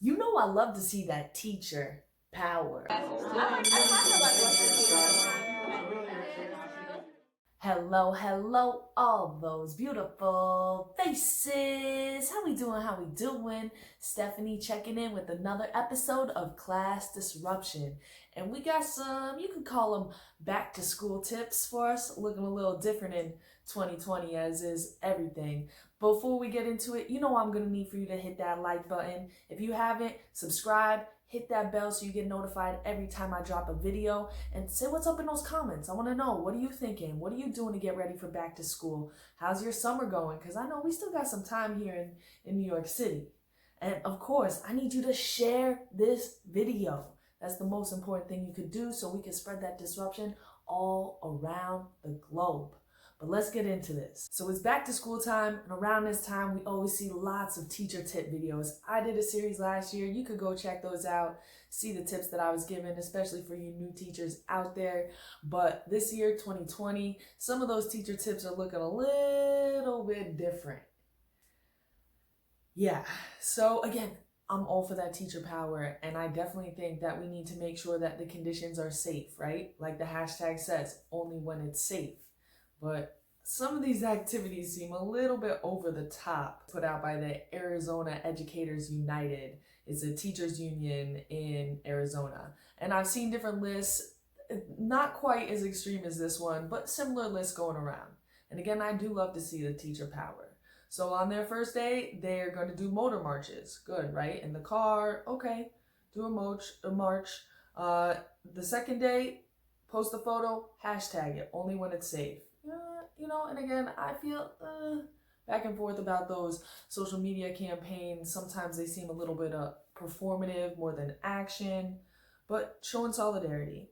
You know I love to see that teacher power. Hello, hello, all those beautiful faces. How we doing? How we doing? Stephanie checking in with another episode of Class Disruption. And we got some, you could call them back to school tips for us, looking a little different in 2020 as is everything. Before we get into it, you know I'm going to need for you to hit that like button. If you haven't, subscribe, hit that bell so you get notified every time I drop a video, and say what's up in those comments. I want to know, what are you thinking? What are you doing to get ready for back to school? How's your summer going? Because I know we still got some time here in New York City. And of course, I need you to share this video. That's the most important thing you could do so we can spread that disruption all around the globe. But let's get into this. So it's back to school time, and around this time, we always see lots of teacher tip videos. I did a series last year. You could go check those out, see the tips that I was given, especially for you new teachers out there. But this year, 2020, some of those teacher tips are looking a little bit different. Yeah, so again, I'm all for that teacher power, and I definitely think that we need to make sure that the conditions are safe, right? Like the hashtag says, only when it's safe. But some of these activities seem a little bit over the top. Put out by the Arizona Educators United. It's a teachers union in Arizona. And I've seen different lists, not quite as extreme as this one, but similar lists going around. And again, I do love to see the teacher power. So on their first day, they're going to do motor marches. Good, right? In the car, okay, do a march. The second day, post a photo, hashtag it, only when it's safe. And again, I feel back and forth about those social media campaigns. Sometimes they seem a little bit performative more than action, but showing solidarity.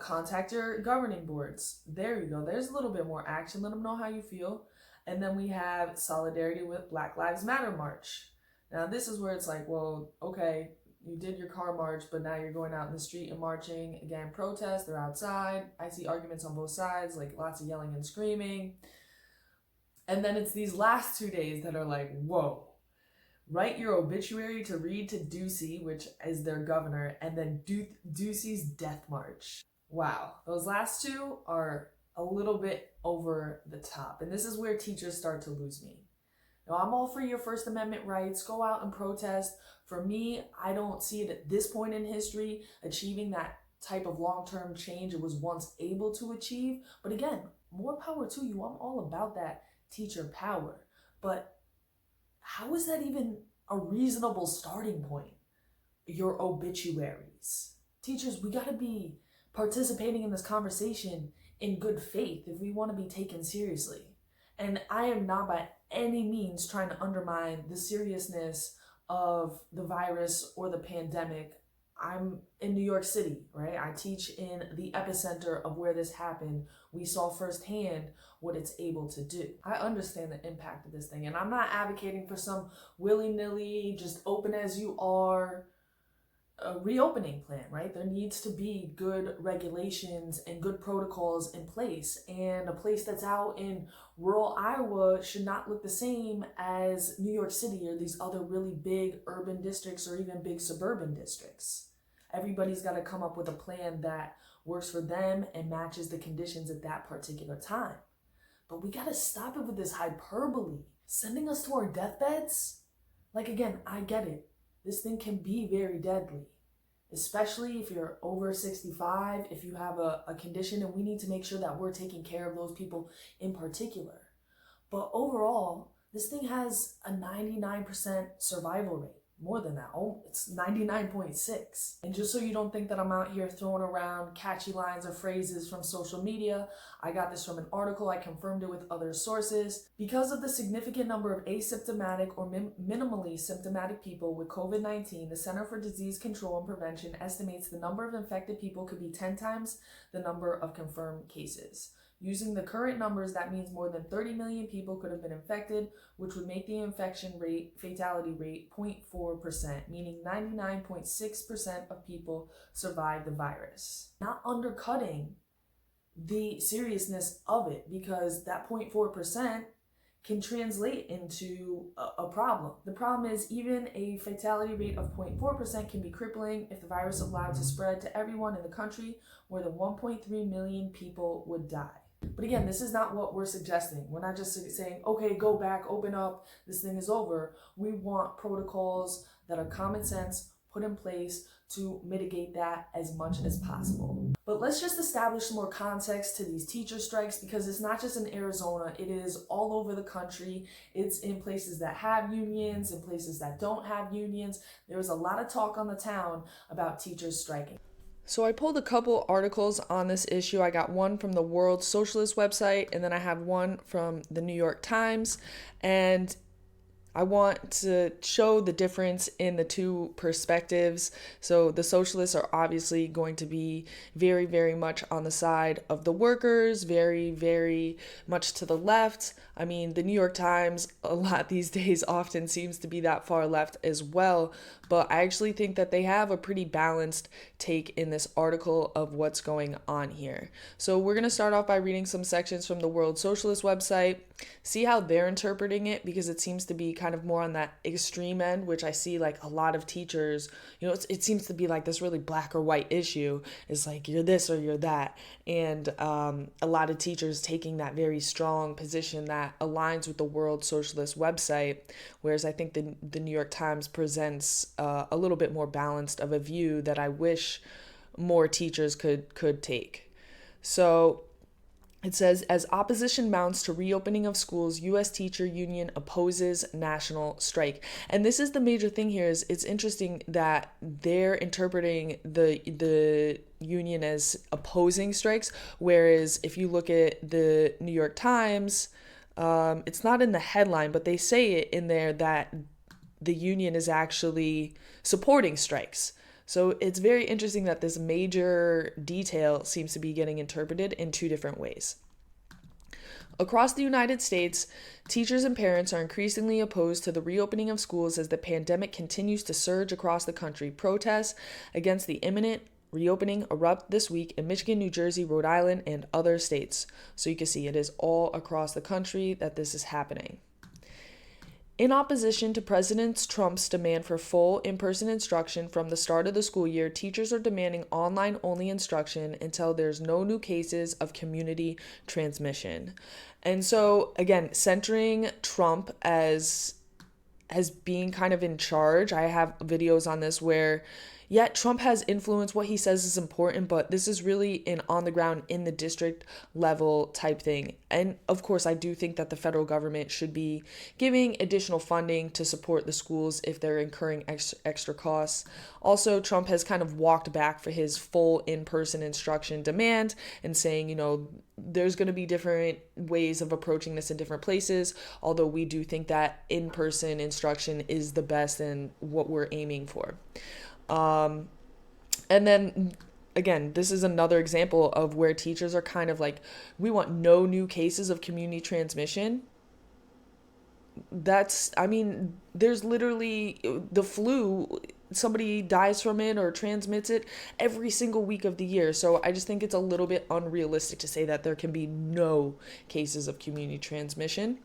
Contact your governing boards. There you go. There's a little bit more action. Let them know how you feel. And then we have solidarity with Black Lives Matter March. Now, this is where it's like, well, okay, you did your car march, but now you're going out in the street and marching. Again, protest, they're outside. I see arguments on both sides, like lots of yelling and screaming. And then it's these last 2 days that are like, whoa. Write your obituary to read to Ducey, which is their governor, and then Ducey's death march. Wow, those last two are a little bit over the top. And this is where teachers start to lose me. Now, I'm all for your First Amendment rights. Go out and protest. For me, I don't see it at this point in history achieving that type of long-term change it was once able to achieve. But again, more power to you. I'm all about that teacher power. But how is that even a reasonable starting point? Your obituaries. Teachers, we got to be participating in this conversation in good faith if we want to be taken seriously. And I am not by any means trying to undermine the seriousness of the virus or the pandemic. I'm in New York City, right? I teach in the epicenter of where this happened. We saw firsthand what it's able to do. I understand the impact of this thing, and I'm not advocating for some willy-nilly, just open as you are a reopening plan, right? There needs to be good regulations and good protocols in place. And a place that's out in rural Iowa should not look the same as New York City or these other really big urban districts or even big suburban districts. Everybody's got to come up with a plan that works for them and matches the conditions at that particular time. But we got to stop it with this hyperbole, sending us to our deathbeds. Like, again, I get it. This thing can be very deadly, especially if you're over 65, if you have a condition, and we need to make sure that we're taking care of those people in particular. But overall, this thing has a 99% survival rate. More than that. Oh, it's 99.6. And just so you don't think that I'm out here throwing around catchy lines or phrases from social media, I got this from an article. I confirmed it with other sources. Because of the significant number of asymptomatic or minimally symptomatic people with COVID-19, the Center for Disease Control and Prevention estimates the number of infected people could be 10 times the number of confirmed cases. Using the current numbers, that means more than 30 million people could have been infected, which would make the infection rate, fatality rate, 0.4%, meaning 99.6% of people survive the virus. Not undercutting the seriousness of it, because that 0.4% can translate into a problem. The problem is even a fatality rate of 0.4% can be crippling if the virus is allowed to spread to everyone in the country. More than 1.3 million people would die. But again, this is not what we're suggesting. We're not just saying, okay, go back, open up, this thing is over. We want protocols that are common sense, put in place to mitigate that as much as possible. But let's just establish some more context to these teacher strikes, because it's not just in Arizona, it is all over the country. It's in places that have unions, in places that don't have unions. There's a lot of talk on the town about teachers striking. So I pulled a couple articles on this issue. I got one from the World Socialist website, and then I have one from the New York Times. And I want to show the difference in the two perspectives. So the socialists are obviously going to be very, very much on the side of the workers, very, very much to the left. I mean, the New York Times a lot these days often seems to be that far left as well. But I actually think that they have a pretty balanced take in this article of what's going on here. So we're going to start off by reading some sections from the World Socialist website, see how they're interpreting it, because it seems to be kind of more on that extreme end, which I see like a lot of teachers, it seems to be like this really black or white issue. It's like you're this or you're that. And a lot of teachers taking that very strong position that aligns with the World Socialist website, whereas I think the New York Times presents a little bit more balanced of a view that I wish more teachers could take. So it says, as opposition mounts to reopening of schools, U.S. teacher union opposes national strike. And this is the major thing here. Is it's interesting that they're interpreting the union as opposing strikes, whereas if you look at the New York Times, it's not in the headline, but they say it in there that the union is actually supporting strikes. So it's very interesting that this major detail seems to be getting interpreted in two different ways. Across the United States, teachers and parents are increasingly opposed to the reopening of schools as the pandemic continues to surge across the country. Protests against the imminent reopening erupt this week in Michigan, New Jersey, Rhode Island, and other states. So you can see it is all across the country that this is happening. In opposition to President Trump's demand for full in-person instruction from the start of the school year, teachers are demanding online-only instruction until there's no new cases of community transmission. And so, again, centering Trump as being kind of in charge. I have videos on this where, yeah, Trump has influence. What he says is important, but this is really an on the ground, in the district level type thing. And of course, I do think that the federal government should be giving additional funding to support the schools if they're incurring extra costs. Also, Trump has kind of walked back for his full in-person instruction demand and saying, there's going to be different ways of approaching this in different places, although we do think that in-person instruction is the best and what we're aiming for. And then again, this is another example of where teachers are kind of like, we want no new cases of community transmission. There's literally the flu, somebody dies from it or transmits it every single week of the year. So I just think it's a little bit unrealistic to say that there can be no cases of community transmission.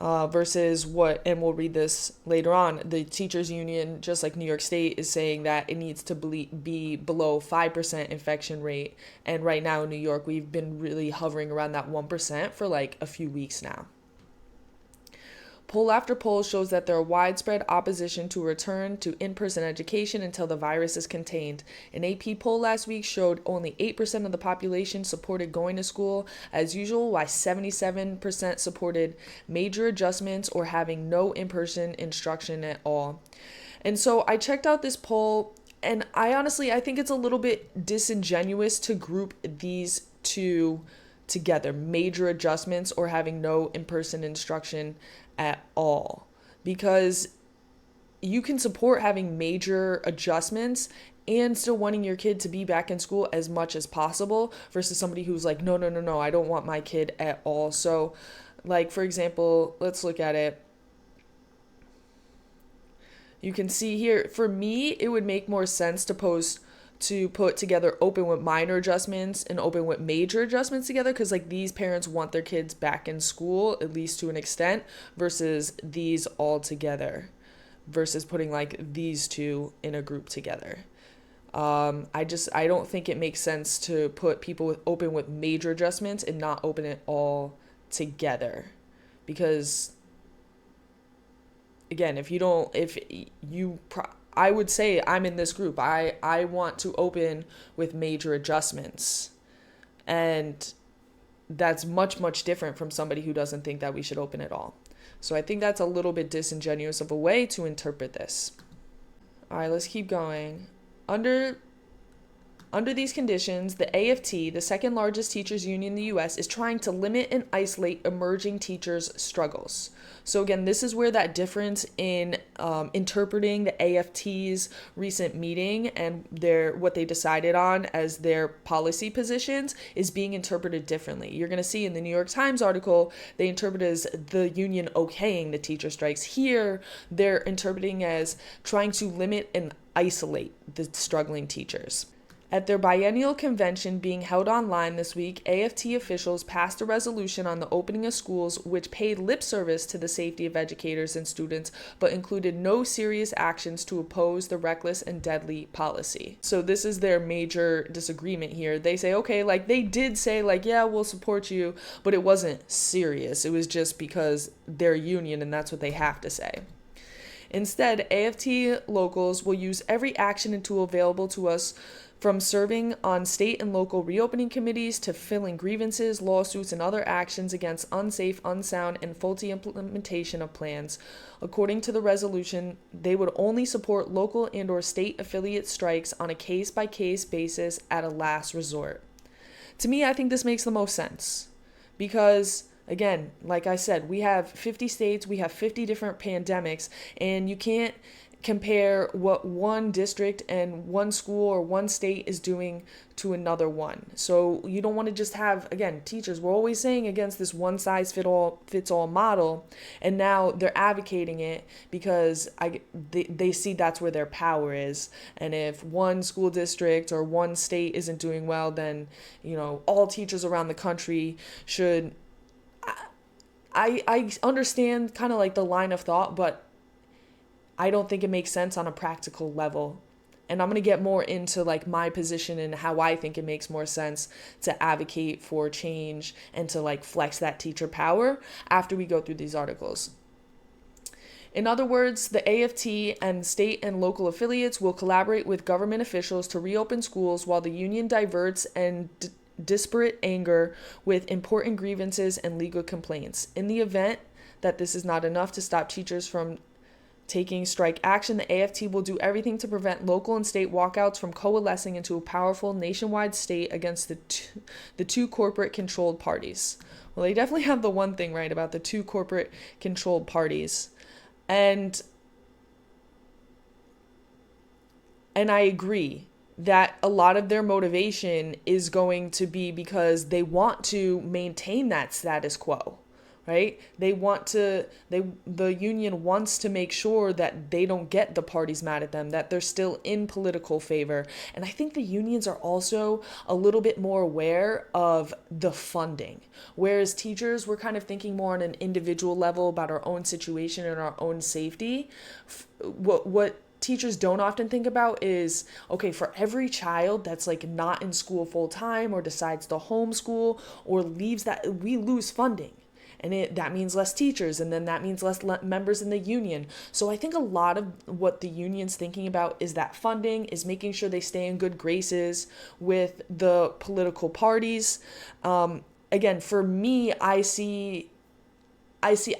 Versus what, and we'll read this later on, the teachers union, just like New York State, is saying that it needs to be below 5% infection rate. And right now in New York, we've been really hovering around that 1% for like a few weeks now. Poll after poll shows that there are widespread opposition to return to in-person education until the virus is contained. An AP poll last week showed only 8% of the population supported going to school as usual, while 77% supported major adjustments or having no in-person instruction at all. And so I checked out this poll, and I think it's a little bit disingenuous to group these two together, major adjustments or having no in-person instruction at all, because you can support having major adjustments and still wanting your kid to be back in school as much as possible versus somebody who's like, no, I don't want my kid at all. So like, for example, let's look at it. You can see here, for me, it would make more sense to to put together open with minor adjustments and open with major adjustments together, because like these parents want their kids back in school, at least to an extent, versus these all together, versus putting like these two in a group together. I don't think it makes sense to put people with open with major adjustments and not open it all together, because again, I would say I'm in this group. I want to open with major adjustments, and that's much, much different from somebody who doesn't think that we should open it all. So I think that's a little bit disingenuous of a way to interpret this. All right, let's keep going. Under these conditions, the AFT, the second largest teachers union in the US, is trying to limit and isolate emerging teachers' struggles. So again, this is where that difference in interpreting the AFT's recent meeting and what they decided on as their policy positions is being interpreted differently. You're going to see in the New York Times article, they interpret as the union okaying the teacher strikes. Here, they're interpreting as trying to limit and isolate the struggling teachers. At their biennial convention being held online this week, AFT officials passed a resolution on the opening of schools which paid lip service to the safety of educators and students, but included no serious actions to oppose the reckless and deadly policy. So this is their major disagreement here. They say, okay, like they did say like, yeah, we'll support you, but it wasn't serious. It was just because they're union and that's what they have to say. Instead, AFT locals will use every action and tool available to us, from serving on state and local reopening committees to filling grievances, lawsuits, and other actions against unsafe, unsound, and faulty implementation of plans. According to the resolution, they would only support local and/or state affiliate strikes on a case-by-case basis at a last resort. To me, I think this makes the most sense because, again, like I said, we have 50 states, we have 50 different pandemics, and you can't compare what one district and one school or one state is doing to another one. So you don't want to just have, again, teachers, we're always saying against this one size fits all model, and now they're advocating it because they see that's where their power is. And if one school district or one state isn't doing well, then, all teachers around the country should. I understand kind of like the line of thought, but I don't think it makes sense on a practical level. And I'm going to get more into like my position and how I think it makes more sense to advocate for change and to like flex that teacher power after we go through these articles. In other words, the AFT and state and local affiliates will collaborate with government officials to reopen schools while the union diverts and disparate anger with important grievances and legal complaints. In the event that this is not enough to stop teachers from taking strike action, the AFT will do everything to prevent local and state walkouts from coalescing into a powerful nationwide state against the two corporate controlled parties. Well, they definitely have the one thing right about the two corporate controlled parties. And I agree that a lot of their motivation is going to be because they want to maintain that status quo. Right? The union wants to make sure that they don't get the parties mad at them, that they're still in political favor. And I think the unions are also a little bit more aware of the funding. Whereas teachers, we're kind of thinking more on an individual level about our own situation and our own safety. What teachers don't often think about is, okay, for every child that's like not in school full time or decides to homeschool or leaves, that we lose funding. And that means less teachers, and then that means less members in the union. So I think a lot of what the union's thinking about is that funding, is making sure they stay in good graces with the political parties. Again, for me, I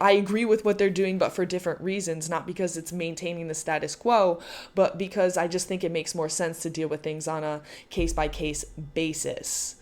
agree with what they're doing, but for different reasons, not because it's maintaining the status quo, but because I just think it makes more sense to deal with things on a case-by-case basis.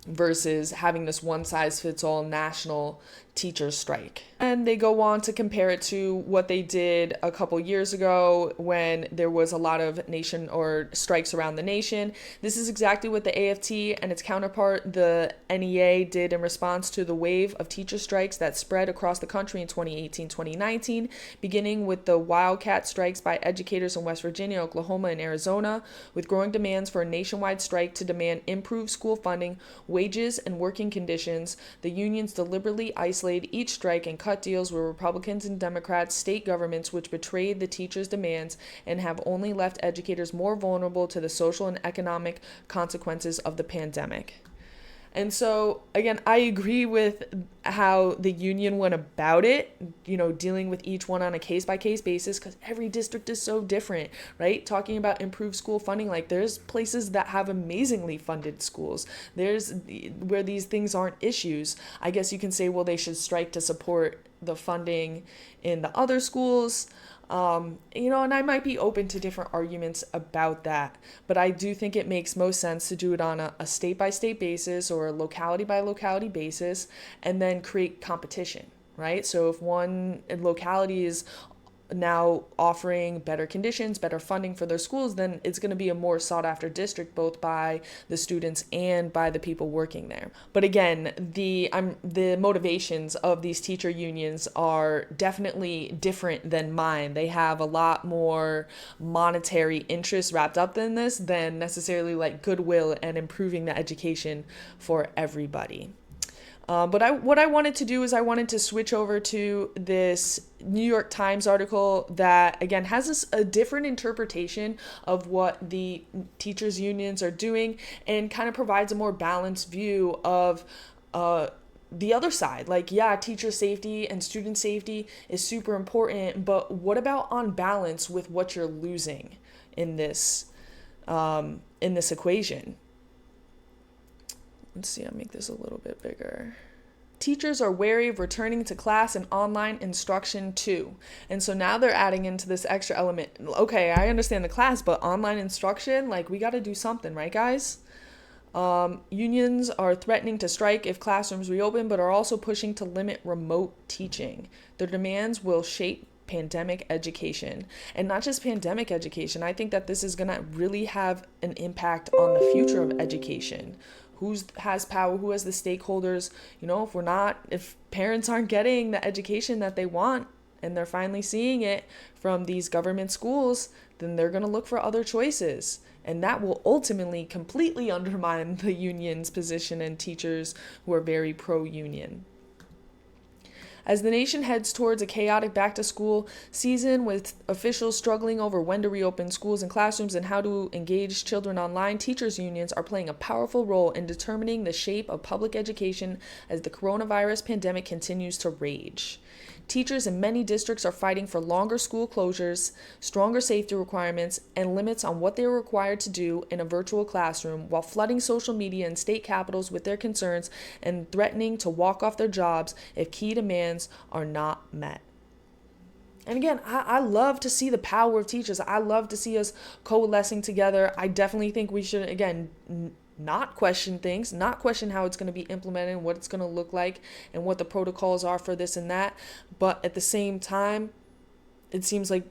Versus having this one-size-fits-all national teachers strike. And they go on to compare it to what they did a couple years ago when there was a lot of nation or strikes around the nation. This is exactly what the AFT and its counterpart, the NEA, did in response to the wave of teacher strikes that spread across the country in 2018-2019, beginning with the wildcat strikes by educators in West Virginia, Oklahoma, and Arizona, with growing demands for a nationwide strike to demand improved school funding, wages, and working conditions. The unions deliberately isolated each strike and cut deals with Republicans and Democrats, state governments, which betrayed the teachers' demands and have only left educators more vulnerable to the social and economic consequences of the pandemic. And so, again, I agree with how the union went about it, dealing with each one on a case-by-case basis, because every district is so different, right? Talking about improved school funding, like there's places that have amazingly funded schools. There's where these things aren't issues. I guess you can say, well, they should strike to support the funding in the other schools. And I might be open to different arguments about that, but I do think it makes most sense to do it on a state-by-state basis or a locality-by-locality basis, and then create competition, right? So if one locality is now offering better conditions, better funding for their schools, then it's going to be a more sought after district, both by the students and by the people working there. But again, the motivations of these teacher unions are definitely different than mine. They have a lot more monetary interests wrapped up in this than necessarily like goodwill and improving the education for everybody. But what I wanted to do is I wanted to switch over to this New York Times article that, again, has a different interpretation of what the teachers' unions are doing and kind of provides a more balanced view of the other side. Like, yeah, teacher safety and student safety is super important, but what about on balance with what you're losing in this equation? Let's see, I'll make this a little bit bigger. Teachers are wary of returning to class and online instruction too. And so now they're adding into this extra element. Okay, I understand the class, but online instruction, like we got to do something, right, guys? Unions are threatening to strike if classrooms reopen, but are also pushing to limit remote teaching. Their demands will shape pandemic education, and not just pandemic education. I think that this is going to really have an impact on the future of education. Who has power? Who has the stakeholders? If parents aren't getting the education that they want and they're finally seeing it from these government schools, then they're going to look for other choices. And that will ultimately completely undermine the union's position and teachers who are very pro-union. As the nation heads towards a chaotic back-to-school season with officials struggling over when to reopen schools and classrooms and how to engage children online, teachers' unions are playing a powerful role in determining the shape of public education as the coronavirus pandemic continues to rage. Teachers in many districts are fighting for longer school closures, stronger safety requirements, and limits on what they are required to do in a virtual classroom, while flooding social media and state capitals with their concerns and threatening to walk off their jobs if key demands are not met. And again, I love to see the power of teachers. I love to see us coalescing together. I definitely think we should, again, not question things, not question how it's going to be implemented and what it's going to look like and what the protocols are for this and that. But at the same time, it seems like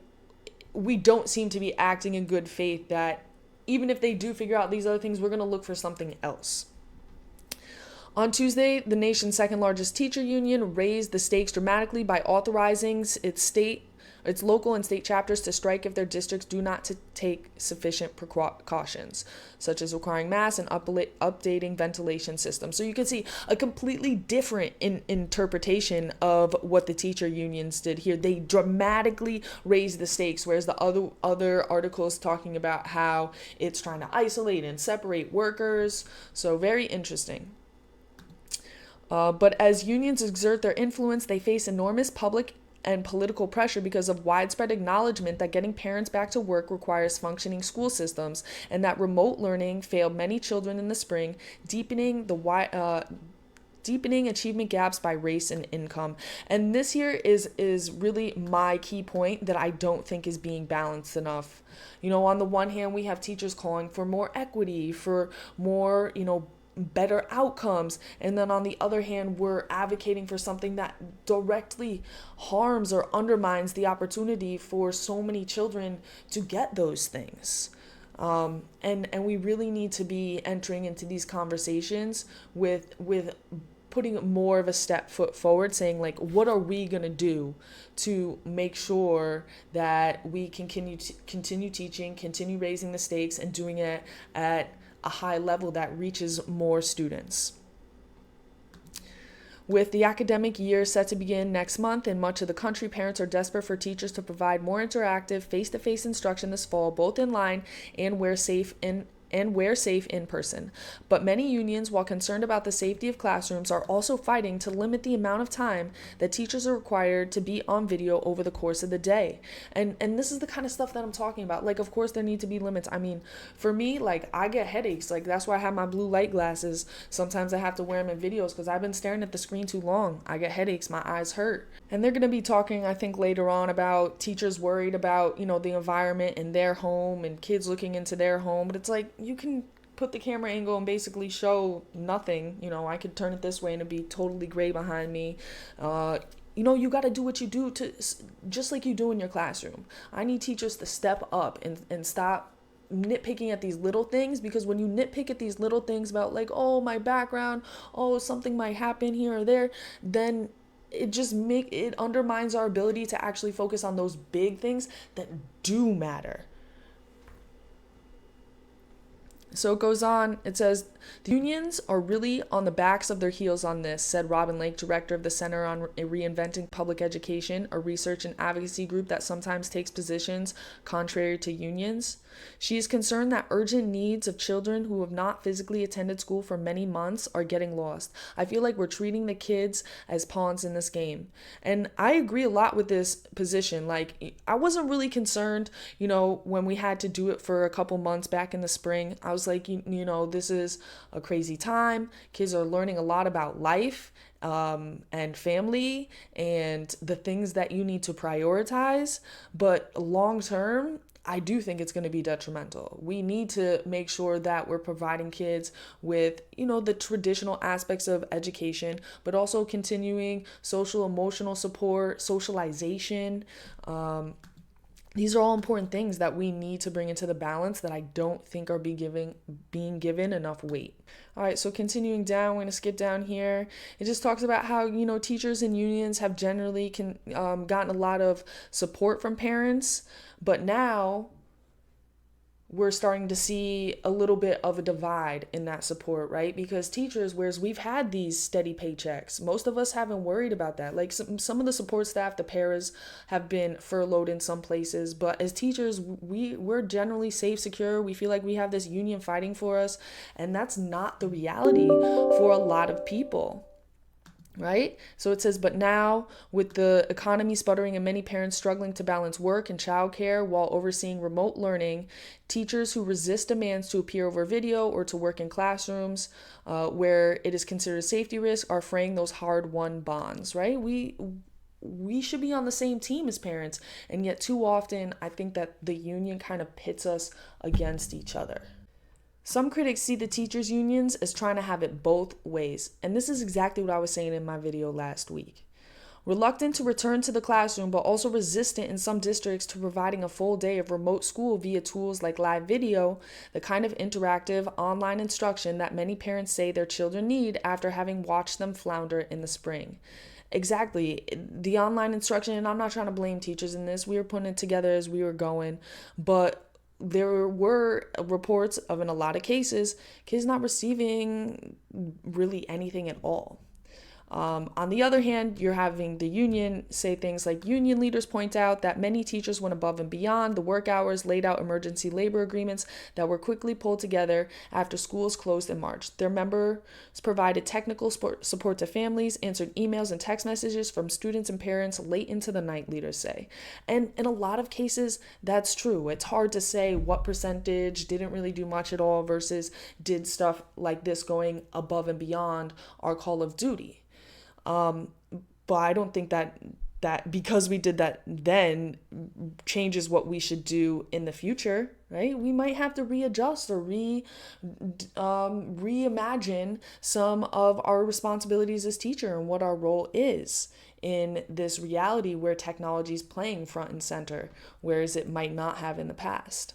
we don't seem to be acting in good faith that even if they do figure out these other things, we're going to look for something else. On Tuesday, the nation's second largest teacher union raised the stakes dramatically by authorizing its local and state chapters to strike if their districts do not take sufficient precautions, such as requiring masks and updating ventilation systems. So you can see a completely different interpretation of what the teacher unions did here. They dramatically raised the stakes, whereas the other articles talking about how it's trying to isolate and separate workers. So very interesting. But as unions exert their influence, they face enormous public and political pressure because of widespread acknowledgement that getting parents back to work requires functioning school systems, and that remote learning failed many children in the spring, deepening achievement gaps by race and income. And this here is really my key point that I don't think is being balanced enough. On the one hand, we have teachers calling for more equity, for more, better outcomes. And then on the other hand, we're advocating for something that directly harms or undermines the opportunity for so many children to get those things. And we really need to be entering into these conversations with putting more of a step foot forward, saying like, what are we going to do to make sure that we can continue teaching, continue raising the stakes, and doing it at a high level that reaches more students. With the academic year set to begin next month in much of the country, parents are desperate for teachers to provide more interactive, face-to-face instruction this fall, both in line and where safe in person. But many unions, while concerned about the safety of classrooms, are also fighting to limit the amount of time that teachers are required to be on video over the course of the day. And this is the kind of stuff that I'm talking about. Like, of course, there need to be limits. I mean, for me, like, I get headaches. Like, that's why I have my blue light glasses. Sometimes I have to wear them in videos because I've been staring at the screen too long. I get headaches. My eyes hurt. And they're going to be talking, I think, later on about teachers worried about, the environment in their home and kids looking into their home. But it's like, you can put the camera angle and basically show nothing. I could turn it this way and it'd be totally gray behind me. You got to do what you do just like you do in your classroom. I need teachers to step up and stop nitpicking at these little things, because when you nitpick at these little things about like, oh, my background, oh, something might happen here or there, then it undermines our ability to actually focus on those big things that do matter. So it goes on, it says, the unions are really on the backs of their heels on this, said Robin Lake, director of the Center on Reinventing Public Education, a research and advocacy group that sometimes takes positions contrary to unions. She is concerned that urgent needs of children who have not physically attended school for many months are getting lost. I feel like we're treating the kids as pawns in this game. And I agree a lot with this position. Like, I wasn't really concerned, when we had to do it for a couple months back in the spring. I was like, this is a crazy time. Kids are learning a lot about life and family and the things that you need to prioritize. But long term, I do think it's going to be detrimental. We need to make sure that we're providing kids with, the traditional aspects of education, but also continuing social, emotional support, socialization. These are all important things that we need to bring into the balance that I don't think are being given enough weight. All right, so continuing down, we're going to skip down here. It just talks about how, teachers and unions have generally gotten a lot of support from parents, but now we're starting to see a little bit of a divide in that support, right? Because teachers, whereas we've had these steady paychecks, most of us haven't worried about that. Like some of the support staff, the paras, have been furloughed in some places, but as teachers, we're generally safe, secure. We feel like we have this union fighting for us, and that's not the reality for a lot of people. Right? So it says, but now with the economy sputtering and many parents struggling to balance work and childcare while overseeing remote learning, teachers who resist demands to appear over video or to work in classrooms where it is considered a safety risk are fraying those hard-won bonds, right? We should be on the same team as parents, and yet too often I think that the union kind of pits us against each other. Some critics see the teachers' unions as trying to have it both ways, and this is exactly what I was saying in my video last week. Reluctant to return to the classroom, but also resistant in some districts to providing a full day of remote school via tools like live video, the kind of interactive online instruction that many parents say their children need after having watched them flounder in the spring. Exactly. The online instruction, and I'm not trying to blame teachers in this, we were putting it together as we were going, but there were reports of, in a lot of cases, kids not receiving really anything at all. On the other hand, you're having the union say things like, union leaders point out that many teachers went above and beyond the work hours, laid out emergency labor agreements that were quickly pulled together after schools closed in March. Their members provided technical support to families, answered emails and text messages from students and parents late into the night, leaders say. And in a lot of cases, that's true. It's hard to say what percentage didn't really do much at all versus did stuff like this going above and beyond our call of duty. But I don't think that that because we did that then changes what we should do in the future, right? We might have to readjust or reimagine some of our responsibilities as teacher and what our role is in this reality where technology is playing front and center, whereas it might not have in the past.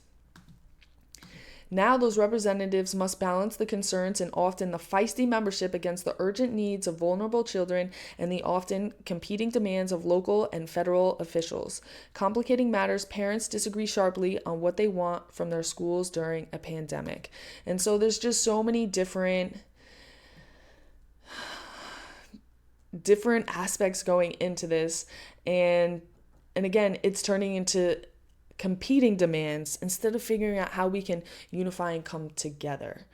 Now those representatives must balance the concerns and often the feisty membership against the urgent needs of vulnerable children and the often competing demands of local and federal officials. Complicating matters, parents disagree sharply on what they want from their schools during a pandemic. And so there's just so many different aspects going into this. And again, it's turning into competing demands instead of figuring out how we can unify and come together.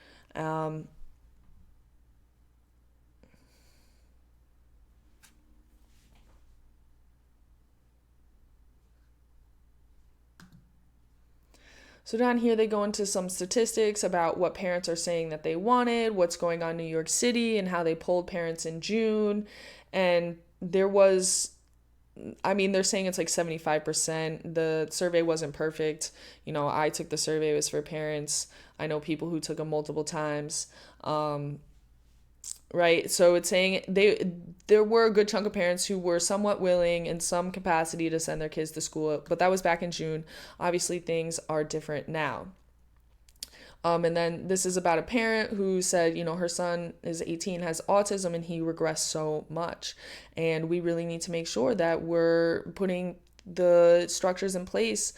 So down here, they go into some statistics about what parents are saying that they wanted, what's going on in New York City, and how they polled parents in June. And there was, they're saying it's like 75%. The survey wasn't perfect. I took the survey, it was for parents. I know people who took them multiple times. Right? So it's saying there were a good chunk of parents who were somewhat willing in some capacity to send their kids to school, but that was back in June. Obviously, things are different now. And then this is about a parent who said, her son is 18, has autism, and he regressed so much. And we really need to make sure that we're putting the structures in place,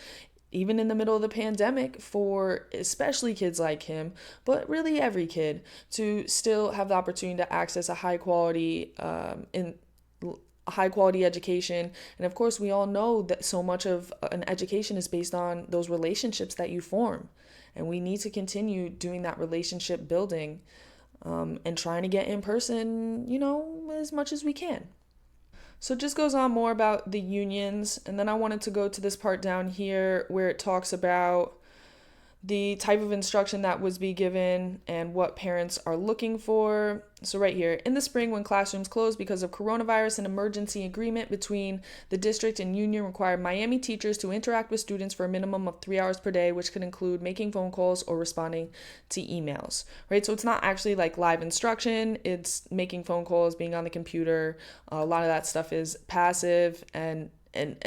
even in the middle of the pandemic, for especially kids like him, but really every kid, to still have the opportunity to access a high quality education. And of course, we all know that so much of an education is based on those relationships that you form. And we need to continue doing that relationship building and trying to get in person, as much as we can. So it just goes on more about the unions. And then I wanted to go to this part down here where it talks about the type of instruction that was be given and what parents are looking for. So right here, in the spring when classrooms closed because of coronavirus, an emergency agreement between the district and union required Miami teachers to interact with students for a minimum of 3 hours per day, which could include making phone calls or responding to emails, right? So it's not actually like live instruction, it's making phone calls, being on the computer. A lot of that stuff is passive and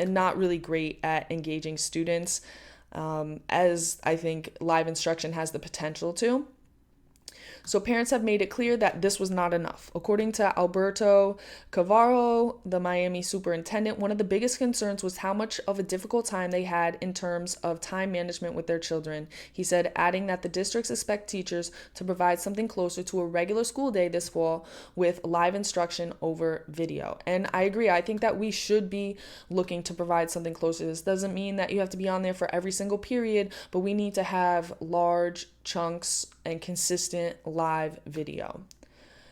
not really great at engaging students. As I think live instruction has the potential to. So parents have made it clear that this was not enough. According to Alberto Cavarro, the Miami superintendent, one of the biggest concerns was how much of a difficult time they had in terms of time management with their children. He said, adding that the districts expect teachers to provide something closer to a regular school day this fall with live instruction over video. And I agree. I think that we should be looking to provide something closer. This doesn't mean that you have to be on there for every single period, but we need to have large chunks and consistent live video.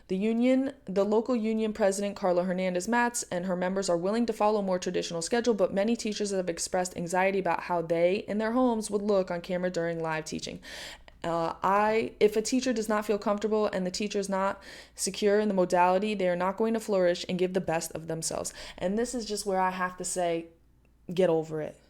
The local union president, Carla Hernandez-Matz, and her members are willing to follow a more traditional schedule, but many teachers have expressed anxiety about how they and their homes would look on camera during live teaching. If a teacher does not feel comfortable and the teacher is not secure in the modality, they are not going to flourish and give the best of themselves. And this is just where I have to say, get over it,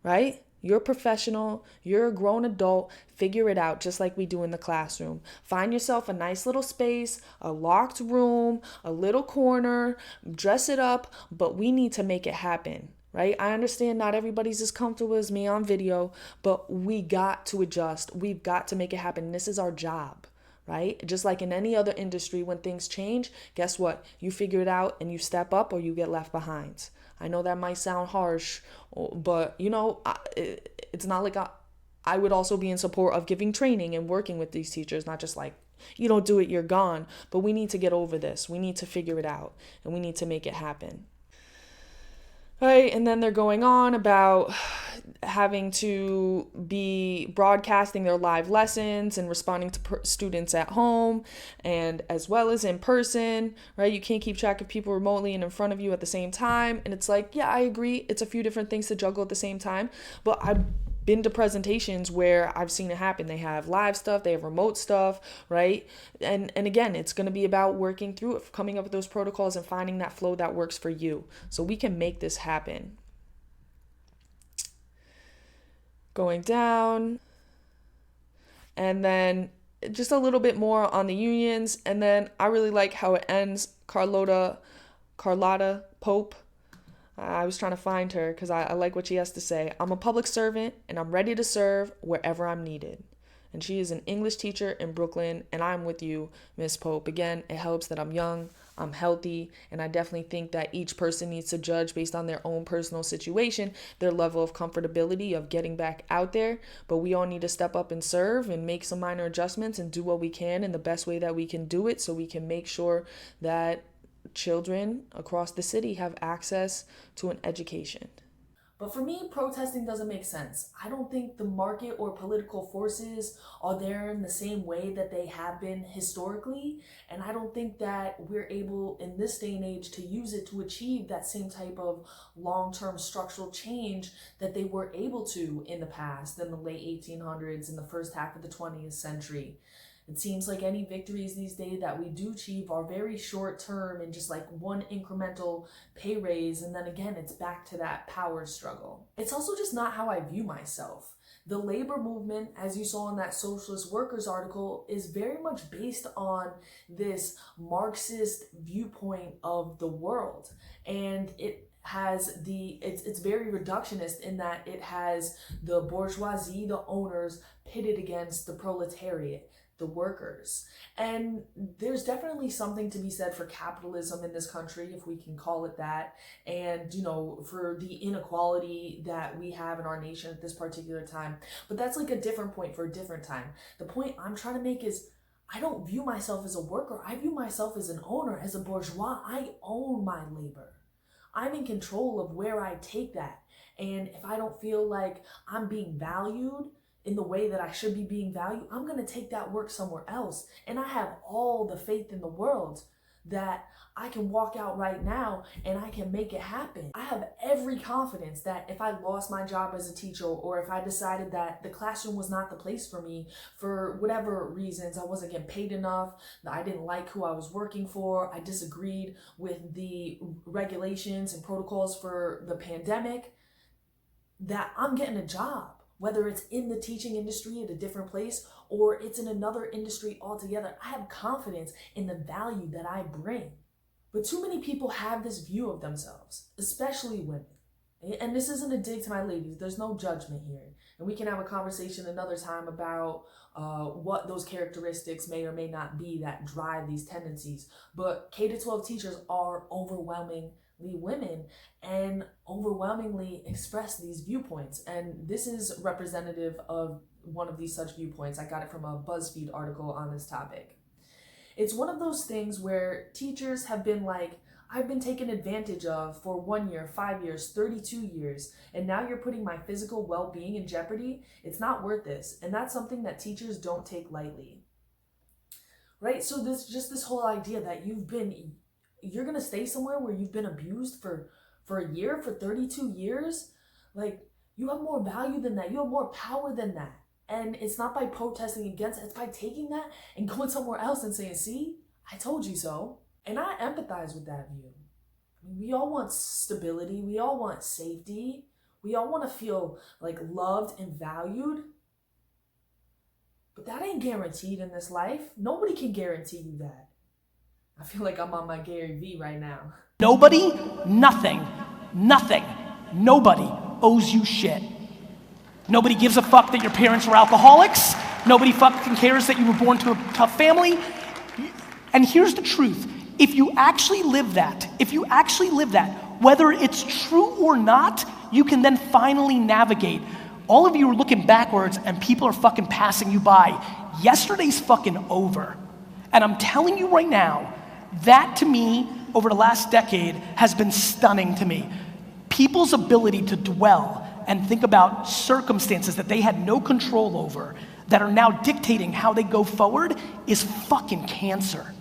right? You're a professional, you're a grown adult, figure it out just like we do in the classroom. Find yourself a nice little space, a locked room, a little corner, dress it up, but we need to make it happen, right? I understand not everybody's as comfortable as me on video, but we got to adjust. We've got to make it happen. This is our job, right? Just like in any other industry, when things change, guess what? You figure it out and you step up or you get left behind. I know that might sound harsh, but it's not like I would also be in support of giving training and working with these teachers, not just like, you don't do it, you're gone. But we need to get over this. We need to figure it out and we need to make it happen. Right, and then they're going on about having to be broadcasting their live lessons and responding to students at home and as well as in person, right? You can't keep track of people remotely and in front of you at the same time. And it's like, yeah, I agree. It's a few different things to juggle at the same time. But been to presentations where I've seen it happen. They have live stuff, they have remote stuff, right? And again, it's going to be about working through it, coming up with those protocols and finding that flow that works for you. So we can make this happen. Going down. And then just a little bit more on the unions. And then I really like how it ends. Carlotta Pope. I was trying to find her because I like what she has to say. I'm a public servant and I'm ready to serve wherever I'm needed. And she is an English teacher in Brooklyn, and I'm with you, Miss Pope. Again, it helps that I'm young, I'm healthy, and I definitely think that each person needs to judge based on their own personal situation, their level of comfortability of getting back out there. But we all need to step up and serve and make some minor adjustments and do what we can in the best way that we can do it, so we can make sure that children across the city have access to an education. But for me, protesting doesn't make sense. I don't think the market or political forces are there in the same way that they have been historically. And I don't think that we're able in this day and age to use it to achieve that same type of long-term structural change that they were able to in the past, in the late 1800s, in the first half of the 20th century. It seems like any victories these days that we do achieve are very short term and just like one incremental pay raise. And then again, it's back to that power struggle. It's also just not how I view myself. The labor movement, as you saw in that Socialist Workers article, is very much based on this Marxist viewpoint of the world. And it's very reductionist in that it has the bourgeoisie, the owners, pitted against the proletariat, the workers. And there's definitely something to be said for capitalism in this country, if we can call it that, and for the inequality that we have in our nation at this particular time. But that's like a different point for a different time. The point I'm trying to make is I don't view myself as a worker. I view myself as an owner, as a bourgeois. I own my labor. I'm in control of where I take that. And if I don't feel like I'm being valued in the way that I should be being valued, I'm going to take that work somewhere else. And I have all the faith in the world that I can walk out right now and I can make it happen. I have every confidence that if I lost my job as a teacher, or if I decided that the classroom was not the place for me for whatever reasons, I wasn't getting paid enough, that I didn't like who I was working for, I disagreed with the regulations and protocols for the pandemic, that I'm getting a job. Whether it's in the teaching industry at a different place or it's in another industry altogether, I have confidence in the value that I bring. But too many people have this view of themselves, especially women. And this isn't a dig to my ladies. There's no judgment here. And we can have a conversation another time about what those characteristics may or may not be that drive these tendencies. But K-12 teachers are overwhelmingly women and overwhelmingly express these viewpoints. And this is representative of one of these such viewpoints. I got it from a BuzzFeed article on this topic. It's one of those things where teachers have been like, I've been taken advantage of for 1 year, 5 years, 32 years, and now you're putting my physical well-being in jeopardy. It's not worth this. And that's something that teachers don't take lightly. Right? So this whole idea that you're going to stay somewhere where you've been abused for a year, for 32 years? Like, you have more value than that. You have more power than that. And it's not by protesting against it. It's by taking that and going somewhere else and saying, see, I told you so. And I empathize with that view. I mean, we all want stability. We all want safety. We all want to feel like loved and valued. But that ain't guaranteed in this life. Nobody can guarantee you that. I feel like I'm on my Gary Vee right now. Nobody, nothing, nobody owes you shit. Nobody gives a fuck that your parents were alcoholics. Nobody fucking cares that you were born to a tough family. And here's the truth. If you actually live that, whether it's true or not, you can then finally navigate. All of you are looking backwards and people are fucking passing you by. Yesterday's fucking over. And I'm telling you right now, that to me, over the last decade, has been stunning to me. People's ability to dwell and think about circumstances that they had no control over, that are now dictating how they go forward, is fucking cancer.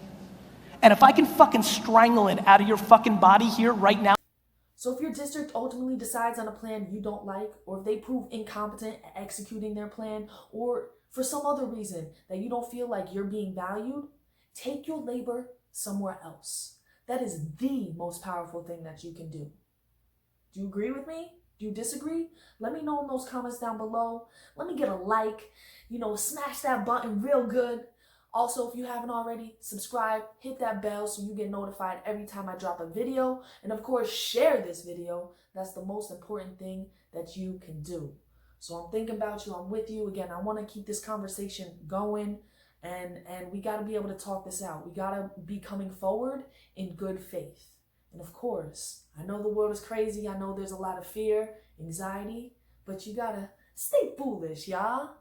And if I can fucking strangle it out of your fucking body here right now. So if your district ultimately decides on a plan you don't like, or if they prove incompetent at executing their plan, or for some other reason that you don't feel like you're being valued, take your labor somewhere else. That is the most powerful thing that you can do. Do you agree with me? Do you disagree? Let me know in those comments down below. Let me get a like, smash that button real good. Also, if you haven't already, subscribe, hit that bell so you get notified every time I drop a video. And of course, share this video. That's the most important thing that you can do. So I'm thinking about you. I'm with you. Again, I want to keep this conversation going. And we got to be able to talk this out. We got to be coming forward in good faith. And of course, I know the world is crazy. I know there's a lot of fear, anxiety, but you got to stay foolish, y'all.